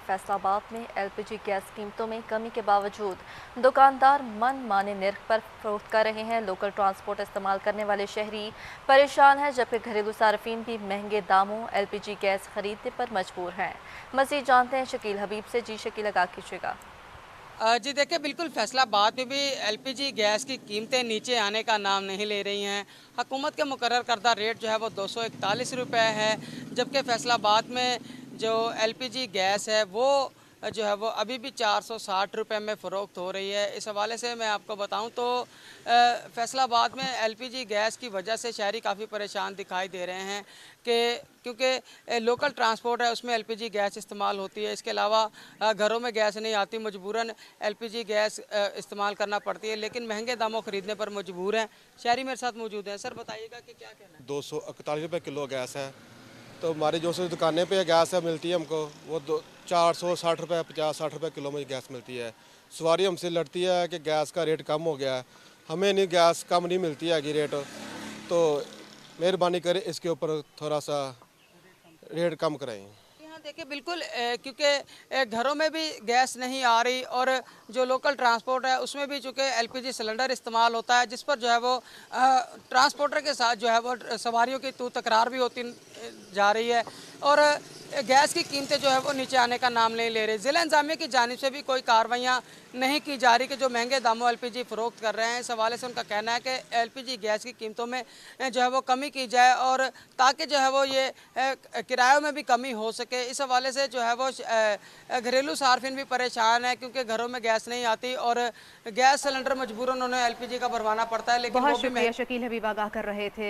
फैसलाबाद में LPG gas कीमतों में कमी के बावजूद दुकानदार मनमाने निर्ख पर फरोख्त कर रहे हैं। लोकल ट्रांसपोर्ट इस्तेमाल करने वाले शहरी परेशान हैं, जबकि घरेलू सार्फिन भी महंगे दामों एलपीजी गैस खरीदने पर मजबूर हैं। मज़ीद जानते हैं शकील हबीब से। जी शकील, लगा कीजिएगा। जी देखिए, बिल्कुल फैसलाबाद में भी एलपीजी गैस की कीमतें नीचे आने का नाम नहीं ले रही हैं। हुकूमत के मुकर्रर करदा रेट जो है वो 241 रुपये है, जबकि फैसलाबाद में जो एलपीजी गैस है वो जो है वो अभी भी 460 रुपये में फ़रोख्त हो रही है। इस हवाले से मैं आपको बताऊं तो फैसलाबाद में एलपीजी गैस की वजह से शहरी काफ़ी परेशान दिखाई दे रहे हैं कि क्योंकि लोकल ट्रांसपोर्ट है उसमें एलपीजी गैस इस्तेमाल होती है। इसके अलावा घरों में गैस नहीं आती, मजबूरन एलपीजी गैस इस्तेमाल करना पड़ती है, लेकिन महंगे दामों ख़रीदने पर मजबूर हैं। शहरी मेरे साथ मौजूद हैं। सर बताइएगा कि क्या कहना है। 241 रुपये किलो गैस है, तो हमारी जो सी दुकानें पे गैस है मिलती है हमको वो 460 रुपये 50-60 रुपये किलो में गैस मिलती है। सवारी हमसे लड़ती है कि गैस का रेट कम हो गया है, हमें नहीं गैस कम नहीं मिलती है कि रेट, तो मेहरबानी करें इसके ऊपर थोड़ा सा रेट कम कराएं। यहाँ देखिए बिल्कुल क्योंकि घरों में भी गैस नहीं आ रही और जो लोकल ट्रांसपोर्ट है उसमें भी चूँकि एलपीजी सिलेंडर इस्तेमाल होता है, जिस पर जो है वो ट्रांसपोर्टर के साथ जो है वो सवारियों की तू तकरार भी होती जा रही है और गैस की कीमतें जो है वो नीचे आने का नाम नहीं ले रही। ज़िला इंतज़ामिया की जानिब से भी कोई कार्रवाइयाँ नहीं की जा रही कि जो महंगे दामों एलपीजी फ़रोख्त कर रहे हैं। इस हवाले से उनका कहना है कि एलपीजी गैस की कीमतों में जो है वो कमी की जाए और ताकि जो है वो ये किरायों में भी कमी हो सके। इस हवाले से जो है वो घरेलू सार्फिन भी परेशान है क्योंकि घरों में गैस नहीं आती और गैस सिलेंडर मजबूरन उन्हें एलपीजी का भरवाना पड़ता है, लेकिन वो बहुत भी शुक्रिया शकील हबीब, आगाह कर रहे थे।